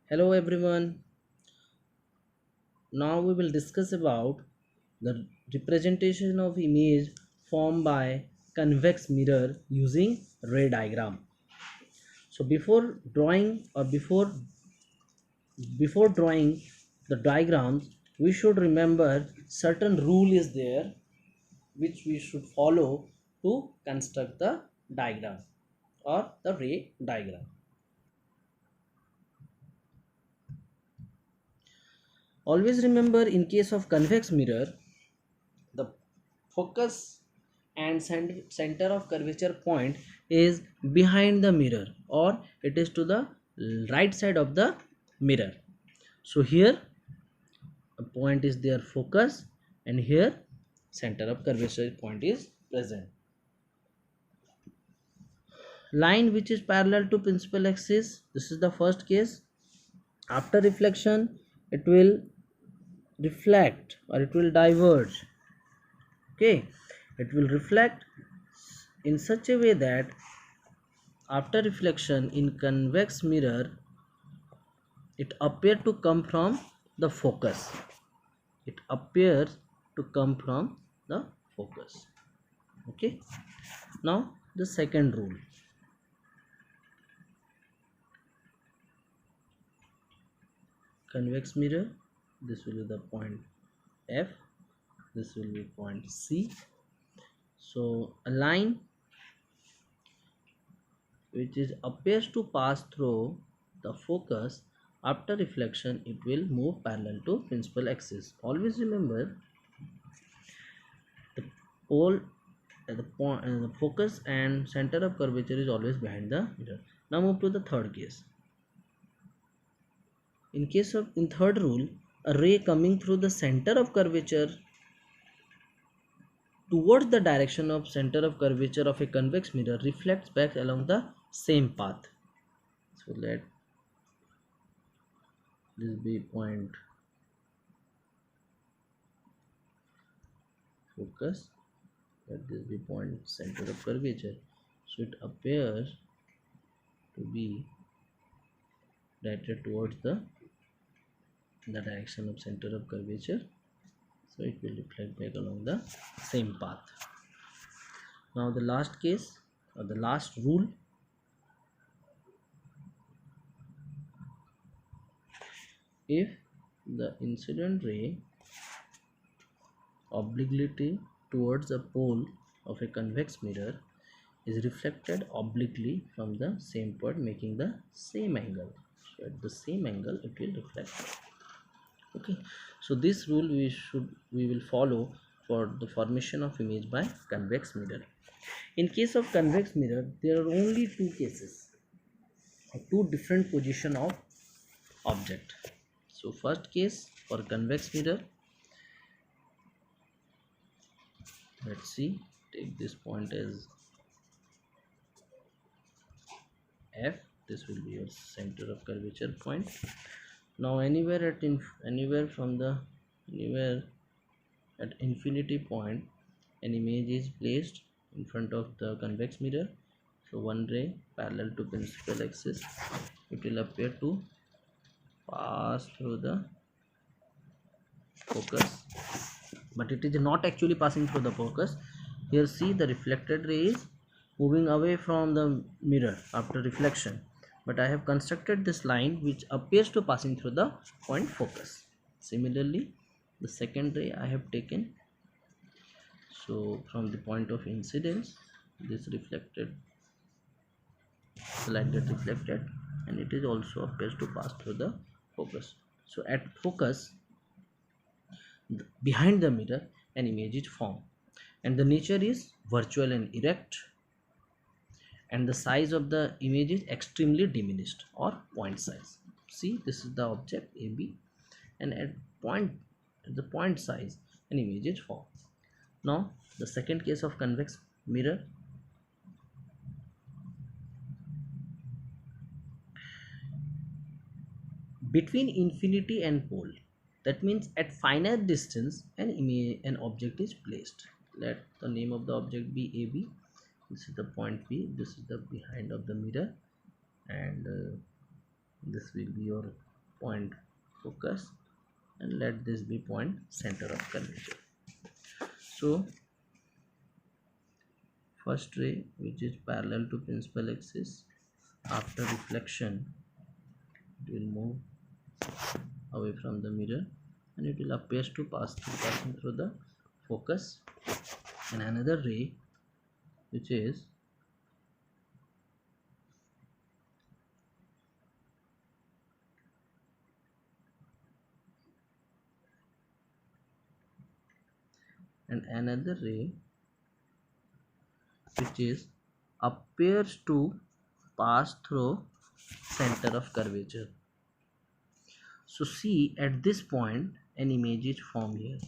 Hello everyone. Now we will discuss about the representation of image formed by convex mirror using ray diagram. So before drawing the diagrams, we should remember certain rule is there which we should follow to construct the diagram or the ray diagram. Always remember, in case of convex mirror, the focus and center of curvature point is behind the mirror, or it is to the right side of the mirror. So here a point is their focus, and here center of curvature point is present. Line which is parallel to principal axis, this is the first case. After reflection it will reflect or it will diverge. Okay, it will reflect in such a way that after reflection in convex mirror it appears to come from the focus. It appears to come from the focus. Okay, now the second rule. Convex mirror, this will be the point F, this will be point C. So a line which is appears to pass through the focus, after reflection it will move parallel to principal axis. Always remember, the pole the focus and center of curvature is always behind the mirror. Now move to the third case. In third rule, a ray coming through the center of curvature towards the direction of center of curvature of a convex mirror reflects back along the same path. So let this be point focus, let this be point center of curvature. So it appears to be directed towards the direction of center of curvature, so it will reflect back along the same path. Now the last case, or the last rule. If the incident ray obliquely towards the pole of a convex mirror is reflected obliquely from the same point making the same angle, so at the same angle it will reflect. Okay, so this rule we will follow for the formation of image by convex mirror. In case of convex mirror, there are only two cases or two different position of object. So first case for convex mirror, let's see, take this point as F, this will be your center of curvature point. Now anywhere at infinity point an image is placed in front of the convex mirror. So one ray parallel to principal axis, it will appear to pass through the focus, but it is not actually passing through the focus. Here see, the reflected ray is moving away from the mirror after reflection, but I have constructed this line which appears to passing through the point focus. Similarly, the second ray I have taken, so from the point of incidence this reflected, the light get reflected, and it is also appears to pass through the focus. So at focus behind the mirror an image is formed, and the nature is virtual and erect, and the size of the image is extremely diminished or point size. See, this is the object AB, and at the point size an image is formed. Now the second case of convex mirror, between infinity and pole, that means at finite distance an object is placed. Let the name of the object be AB, this is the point P, this is the behind of the mirror, and this will be your point focus, and let this be point center of curvature. So first ray, which is parallel to principal axis, after reflection it will move away from the mirror and it will appears to passing through the focus. And another ray, which is which is appears to pass through center of curvature. So see, at this point an image is formed here.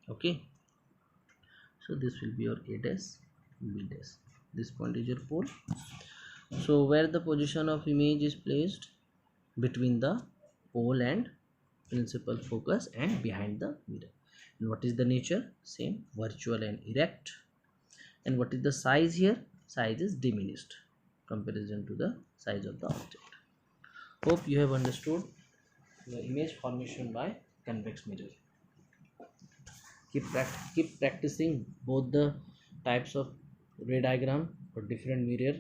Okay, so this will be your A dash, B dash. This point is your pole. So where the position of image is placed? Between the pole and principal focus and behind the mirror. And what is the nature? Same, virtual and erect. And what is the size here? Size is diminished comparison to the size of the object. Hope you have understood the image formation by convex mirror. Keep practicing both the types of ray diagram for different mirror,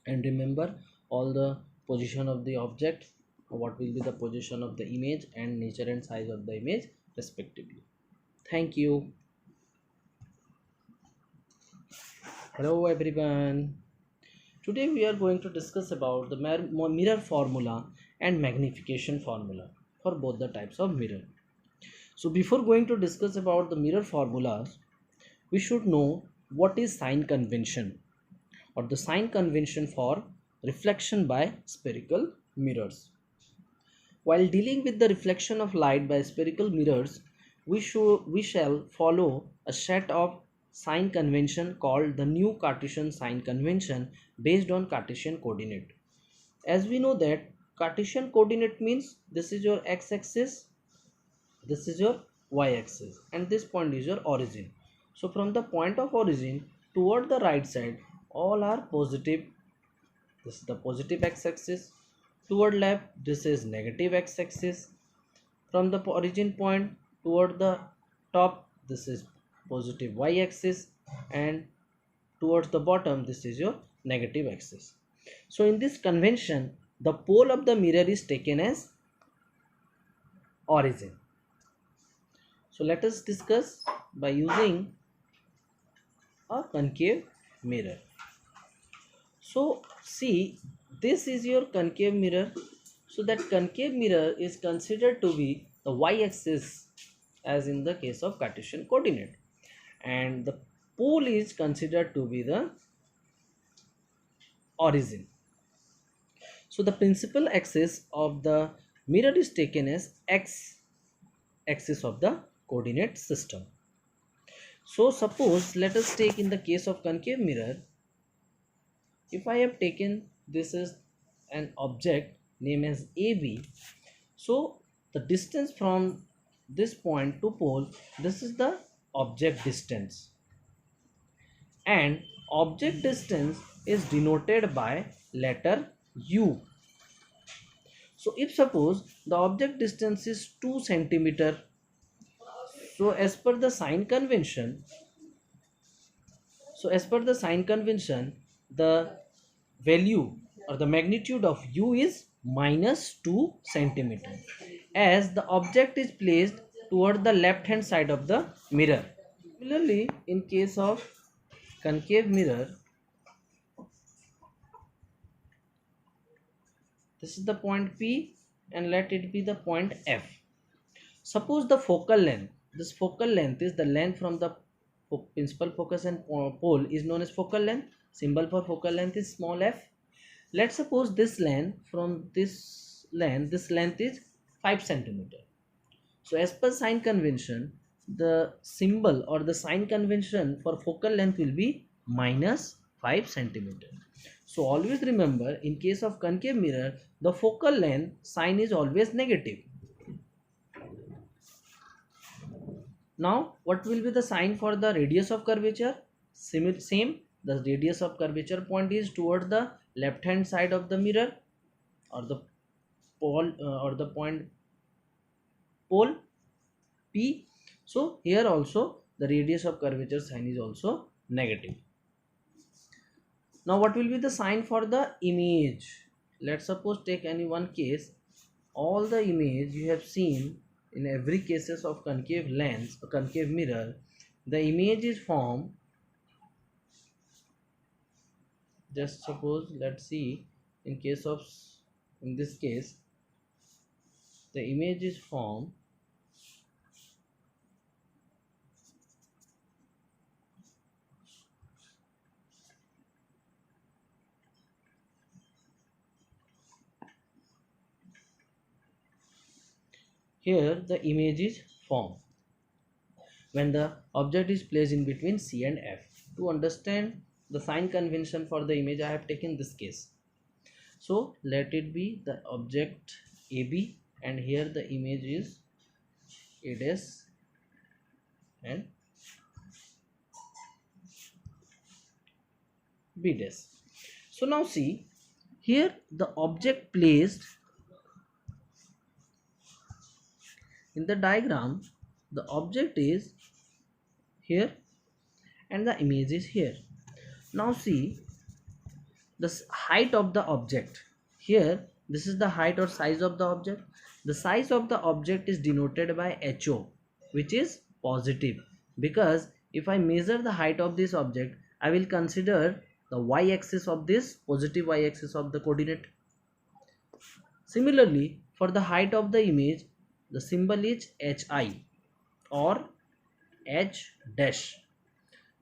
and remember all the position of the object, what will be the position of the image, and nature and size of the image respectively. Thank you. Hello everyone. Today we are going to discuss about the mirror formula and magnification formula for both the types of mirror. So before going to discuss about the mirror formulas, we should know what is sign convention, or the sign convention for reflection by spherical mirrors. While dealing with the reflection of light by spherical mirrors, we shall follow a set of sign convention called the new Cartesian sign convention based on Cartesian coordinate. As we know that Cartesian coordinate means this is your x-axis, this is your y-axis, and this point is your origin. So from the point of origin toward the right side, all are positive. This is the positive x-axis. Toward left, this is negative x-axis. From the origin point toward the top, this is positive y-axis, and towards the bottom, this is your negative axis. So in this convention, the pole of the mirror is taken as origin. So let us discuss by using a concave mirror. So see, this is your concave mirror. So that concave mirror is considered to be the y-axis as in the case of Cartesian coordinate, and the pole is considered to be the origin. So the principal axis of the mirror is taken as x axis of the coordinate system. So suppose let us take in the case of concave mirror, if I have taken this is an object named as AB, so the distance from this point to pole, this is the object distance, and object distance is denoted by letter U. So if suppose the object distance is 2 centimeter, so as per the sign convention, the value or the magnitude of U is minus 2 centimeter, as the object is placed toward the left hand side of the mirror. Similarly, in case of concave mirror, this is the point P and let it be the point F. Suppose the focal length, this focal length is the length from the principal focus and pole is known as focal length. Symbol for focal length is small f. Let's suppose this length from this length is 5 centimeter. So as per sign convention, the symbol or the sign convention for focal length will be minus 5 centimeter. So always remember, in case of concave mirror, the focal length sign is always negative. Now what will be the sign for the radius of curvature? Same, the radius of curvature point is toward the left hand side of the mirror or the pole or the point pole P. So here also the radius of curvature sign is also negative. Now what will be the sign for the image? Let's suppose take any one case. All the image you have seen in every cases of concave lens or concave mirror, the image is formed. Just suppose, let's see, in case of, in this case, the image is formed here. The image is formed when the object is placed in between C and F. To understand the sign convention for the image, I have taken this case. So let it be the object AB, and here the image is A dash and B dash. So now see, here the object placed in the diagram, the object is here and the image is here. Now see the height of the object. Here this is the height or size of the object. The size of the object is denoted by HO, which is positive, because if I measure the height of this object, I will consider the y-axis of this, positive y-axis of the coordinate. Similarly, for the height of the image, the symbol is HI or H dash.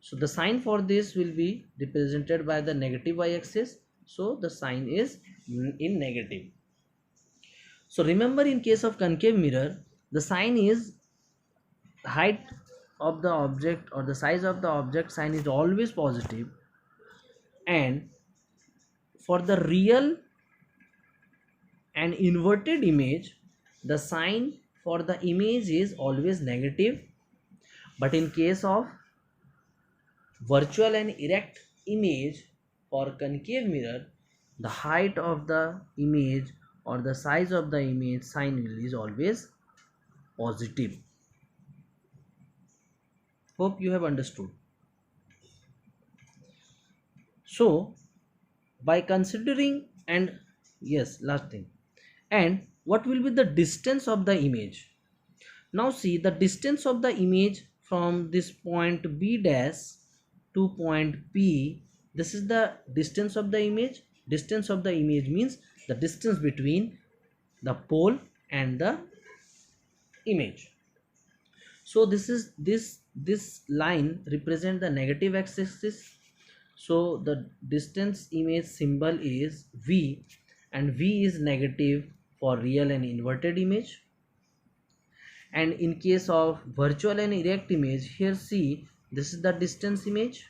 So the sign for this will be represented by the negative y-axis. So the sign is in negative. So remember, in case of concave mirror, the sign is height of the object or the size of the object sign is always positive, and for the real and inverted image, the sign for the image is always negative. But in case of virtual and erect image for concave mirror, the height of the image or the size of the image sign is always positive. Hope you have understood. So by considering, and yes, last thing, and what will be the distance of the image? Now see the distance of the image from this point B dash to point P. This is the distance of the image. Distance of the image means the distance between the pole and the image. So this line represent the negative axis. So the distance image symbol is V, and V is negative for real and inverted image. And in case of virtual and erect image, here see, this is the distance image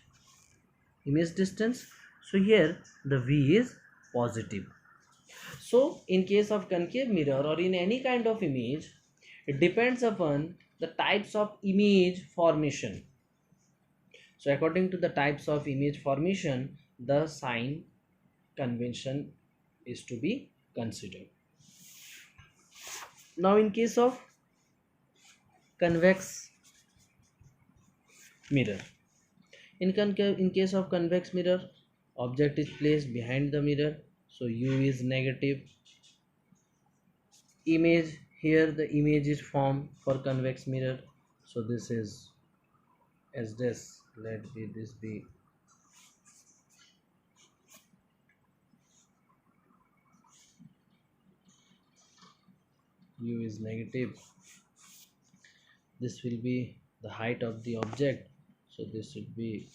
distance. So here the V is positive. So in case of concave mirror or in any kind of image, it depends upon the types of image formation. So according to the types of image formation, the sign convention is to be considered. Now in case of convex mirror, in case of convex mirror, object is placed behind the mirror, so U is negative. Image, here the image is formed for convex mirror, so this is as this, let this be U is negative. This will be the height of the object, so this should be,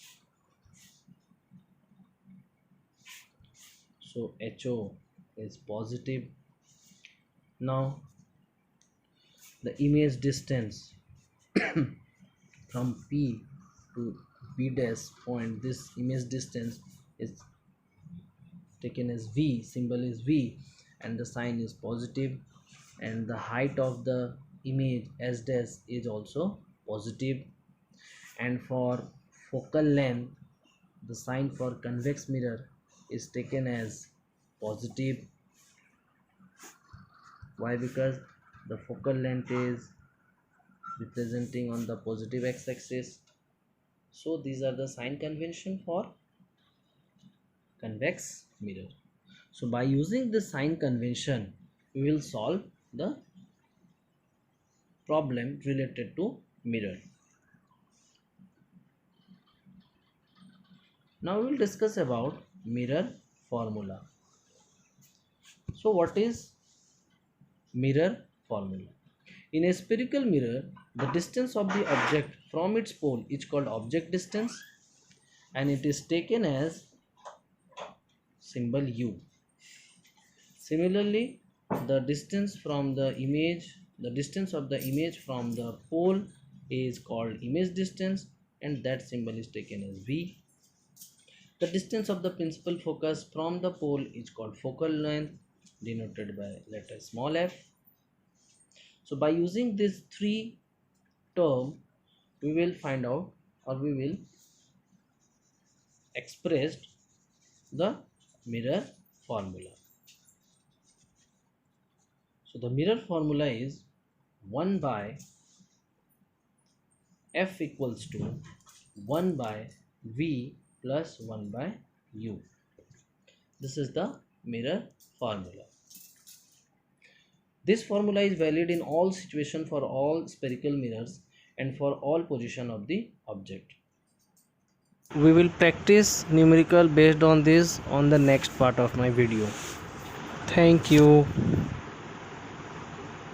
so HO is positive. Now the image distance from P to B dash point, this image distance is taken as V, symbol is V, and the sign is positive. And the height of the image S dash is also positive. And for focal length, the sign for convex mirror is taken as positive. Why? Because the focal length is representing on the positive x-axis. So these are the sign convention for convex mirror. So by using this sign convention, we will solve the problem related to mirror. Now we will discuss about mirror formula. So what is mirror formula? In a spherical mirror, the distance of the object from its pole is called object distance, and it is taken as symbol U. Similarly, the distance from the distance of the image from the pole is called image distance, and that symbol is taken as V. The distance of the principal focus from the pole is called focal length, denoted by letter small f. So by using these three terms, we will find out, or we will express the mirror formula. So the mirror formula is 1 by f equals to 1 by v plus 1 by u. This is the mirror formula. This formula is valid in all situations for all spherical mirrors and for all position of the object. We will practice numerical based on this on the next part of my video. Thank you.